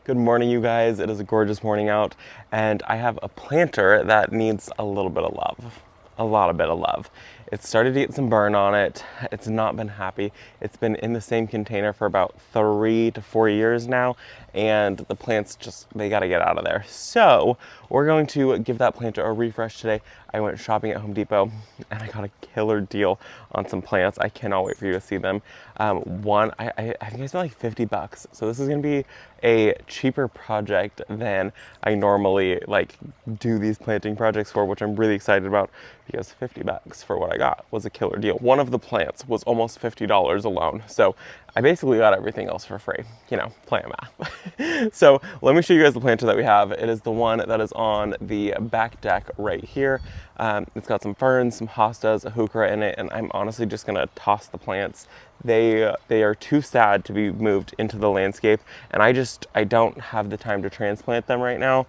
Good morning, you guys. It is a gorgeous morning out, and I have a planter that needs a little bit of love. A lot of bit of love. It started to get some burn on it. It's not been happy. It's been in the same container for about 3 to 4 years now, and the plants just, they gotta get out of there. So we're going to give that planter a refresh today. I went shopping at Home Depot and I got a killer deal on some plants. I cannot wait for you to see them. One, I think I spent like 50 bucks. So this is gonna be a cheaper project than I normally like do these planting projects for, which I'm really excited about because 50 bucks for what I got was a killer deal. One of the plants was almost $50 alone. So I basically got everything else for free, you know, plant math. So let me show you guys the planter that we have. It is the one that is on the back deck right here. It's got some ferns, some hostas, a heuchera in it, and I'm honestly just gonna toss the plants. They are too sad to be moved into the landscape, and I don't have the time to transplant them right now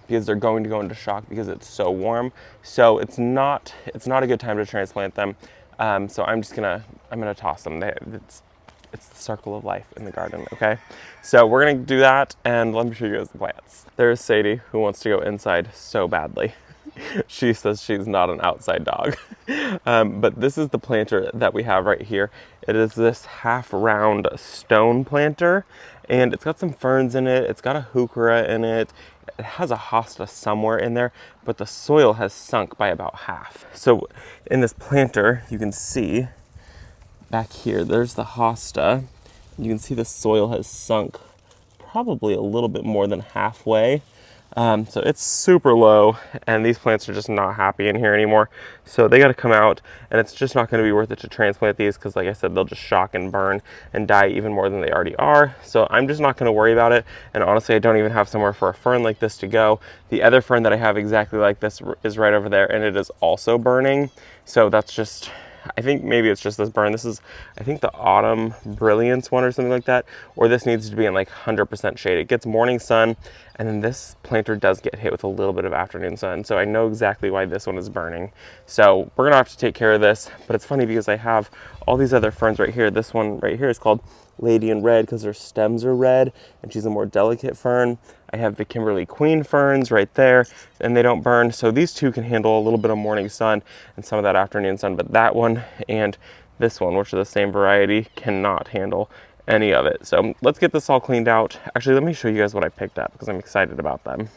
because they're going to go into shock because it's so warm. So it's not a good time to transplant them. So I'm gonna toss them. It's the circle of life in the garden, okay? So we're gonna do that, and let me show you guys the plants. There's Sadie, who wants to go inside so badly. She says she's not an outside dog. But this is the planter that we have right here. It is this half round stone planter, and it's got some ferns in it. It's got a heuchera in it. It has a hosta somewhere in there, but the soil has sunk by about half. So in this planter, you can see back here, there's the hosta. You can see the soil has sunk probably a little bit more than halfway. So it's super low, and these plants are just not happy in here anymore. So they got to come out, and it's just not going to be worth it to transplant these because, like I said, they'll just shock and burn and die even more than they already are. So I'm just not going to worry about it. And honestly, I don't even have somewhere for a fern like this to go. The other fern that I have exactly like this is right over there, and it is also burning. So that's just, I think maybe it's just this burn. This is, I think, the Autumn Brilliance one or something like that, or this needs to be in like 100% shade. It gets morning sun, and then this planter does get hit with a little bit of afternoon sun. So I know exactly why this one is burning. So we're gonna have to take care of this, but it's funny because I have all these other ferns right here. This one right here is called Lady in Red because her stems are red, and she's a more delicate fern. I have the Kimberly Queen ferns right there, and they don't burn. So these two can handle a little bit of morning sun and some of that afternoon sun, but that one and this one, which are the same variety, cannot handle any of it. So let's get this all cleaned out. Actually, let me show you guys what I picked up because I'm excited about them.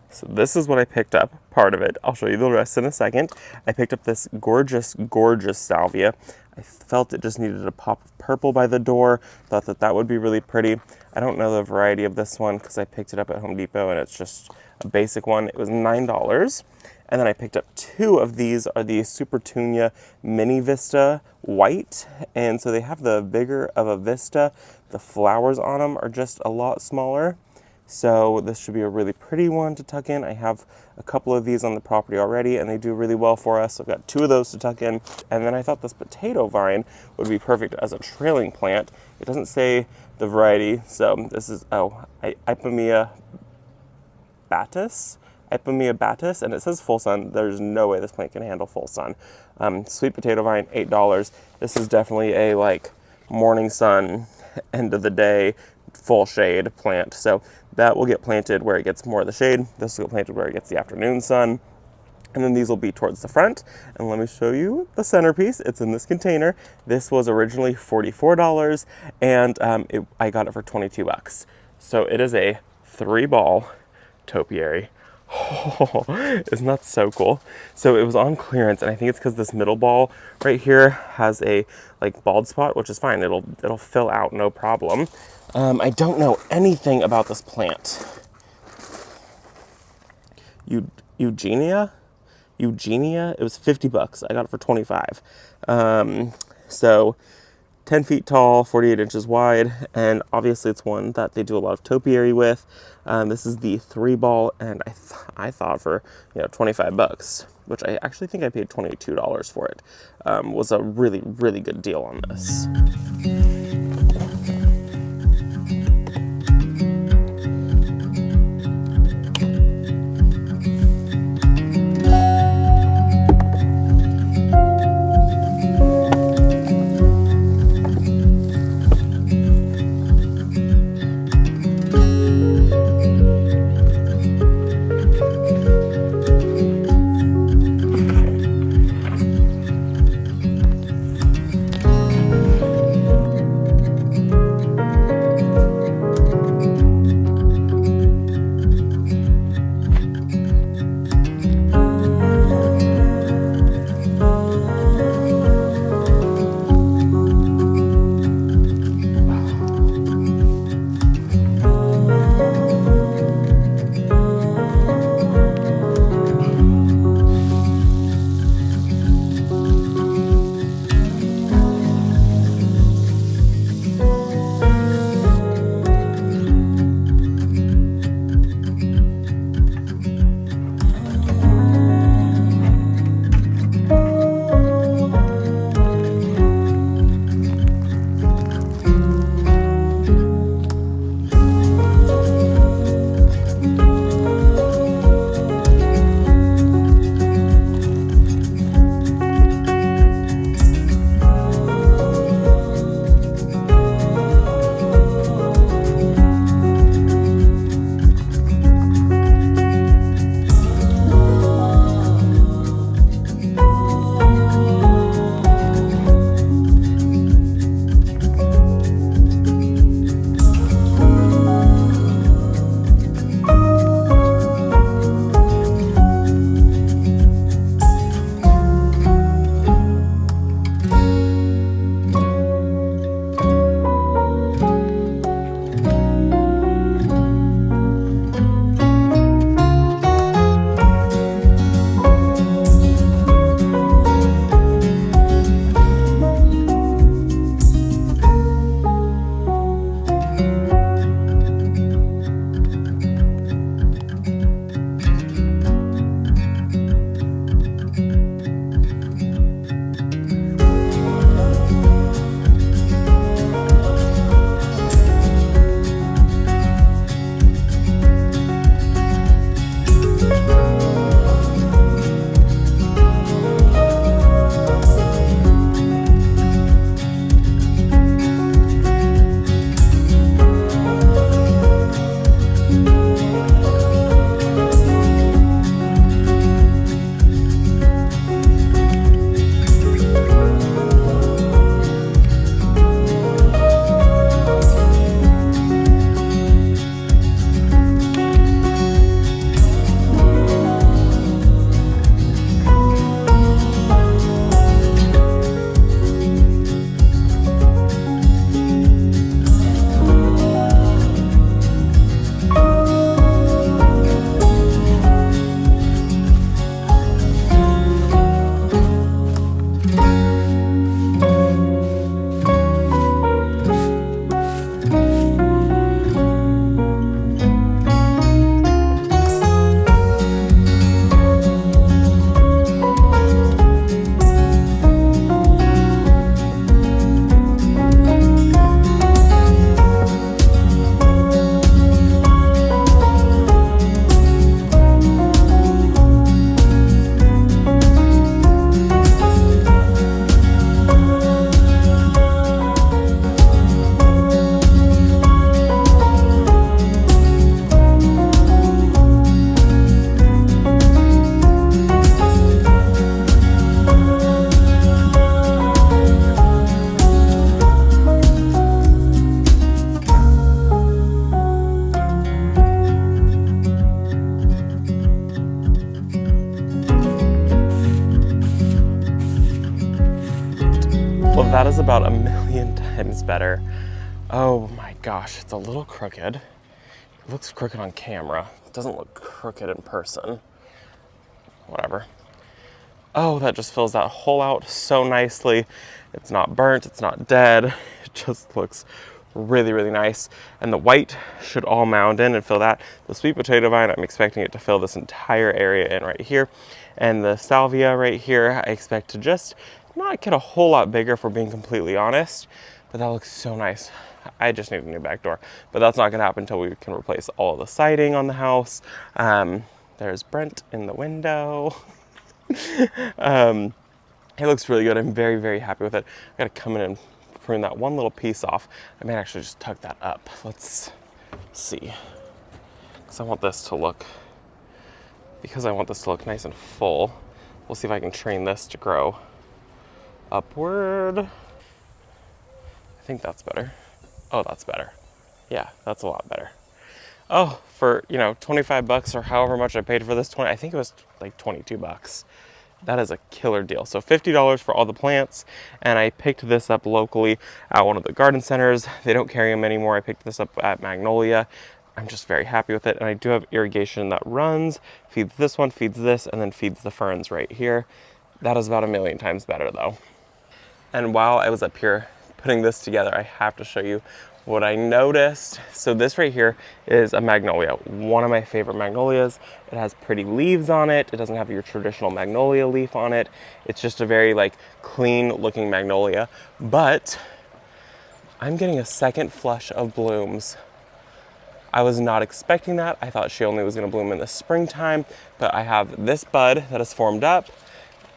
So this is what I picked up, part of it. I'll show you the rest in a second. I picked up this gorgeous, gorgeous salvia. I felt it just needed a pop of purple by the door. Thought that that would be really pretty. I don't know the variety of this one because I picked it up at Home Depot, and it's just a basic one. It was $9. And then I picked up two of these, are the Supertunia Mini Vista White. And so they have the bigger of a vista. The flowers on them are just a lot smaller. So this should be a really pretty one to tuck in. I have a couple of these on the property already, and they do really well for us. So I've got two of those to tuck in. And then I thought this potato vine would be perfect as a trailing plant. It doesn't say the variety. So this is, Ipomea batis. Ipomea batis, and it says full sun. There's no way this plant can handle full sun. Sweet potato vine, $8. This is definitely a like morning sun, end of the day, full shade plant. So that will get planted where it gets more of the shade. This will get planted where it gets the afternoon sun. And then these will be towards the front. And let me show you the centerpiece. It's in this container. This was originally $44, and I got it for 22 bucks. So it is a 3-ball topiary. Oh, isn't that so cool? So it was on clearance, and I think it's because this middle ball right here has a like bald spot, which is fine. It'll fill out no problem. I don't know anything about this plant. Eugenia, it was 50 bucks. I got it for 25. So 10 feet tall, 48 inches wide, and obviously it's one that they do a lot of topiary with. This is the 3-ball, and I thought for 25 bucks, which I actually think I paid $22 for it, was a really, really good deal on this. is about a million times better. Oh my gosh, it's a little crooked. It looks crooked on camera. It doesn't look crooked in person. Whatever. Oh, that just fills that hole out so nicely. It's not burnt, it's not dead. It just looks really, really nice. And the white should all mound in and fill that. The sweet potato vine, I'm expecting it to fill this entire area in right here. And the salvia right here, I expect to just not get a whole lot bigger, if we're being completely honest. But that looks so nice. I just need a new back door. But that's not gonna happen until we can replace all the siding on the house. There's Brent in the window. It looks really good. I'm very, very happy with it. I gotta come in and prune that one little piece off. I may actually just tuck that up. Let's see. Because I want this to look nice and full. We'll see if I can train this to grow upward. I think that's better. Oh, that's better. Yeah, that's a lot better. Oh, for, 25 bucks or however much I paid for this, I think it was like 22 bucks. That is a killer deal. So $50 for all the plants, and I picked this up locally at one of the garden centers. They don't carry them anymore. I picked this up at Magnolia. I'm just very happy with it, and I do have irrigation that runs, feeds this one, feeds this, and then feeds the ferns right here. That is about a million times better though. And while I was up here putting this together, I have to show you what I noticed. So this right here is a magnolia, one of my favorite magnolias. It has pretty leaves on it. It doesn't have your traditional magnolia leaf on it. It's just a very clean looking magnolia, but I'm getting a second flush of blooms. I was not expecting that. I thought she only was gonna bloom in the springtime, but I have this bud that is formed up,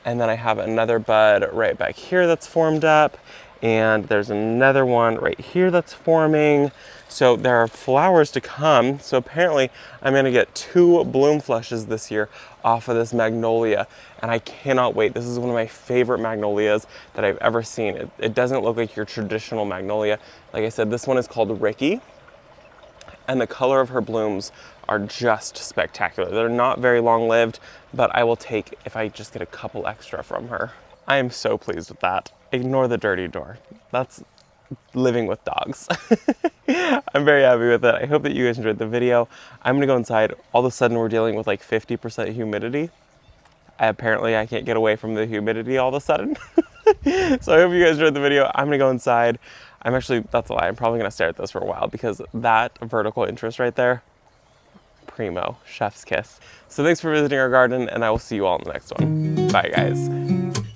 and then I have another bud right back here that's formed up, and there's another one right here that's forming. So there are flowers to come. So apparently I'm gonna get 2 bloom flushes this year off of this magnolia, and I cannot wait. This is one of my favorite magnolias that I've ever seen. It doesn't look like your traditional magnolia. Like I said, this one is called Ricky, and the color of her blooms are just spectacular. They're not very long lived, but I will take if I just get a couple extra from her. I am so pleased with that. Ignore the dirty door. That's living with dogs. I'm very happy with it. I hope that you guys enjoyed the video. I'm gonna go inside. All of a sudden we're dealing with 50% humidity. Apparently I can't get away from the humidity all of a sudden. So I hope you guys enjoyed the video. I'm gonna go inside. That's a lie. I'm probably gonna stare at this for a while because that vertical interest right there, primo, chef's kiss. So thanks for visiting our garden, and I will see you all in the next one. Bye guys.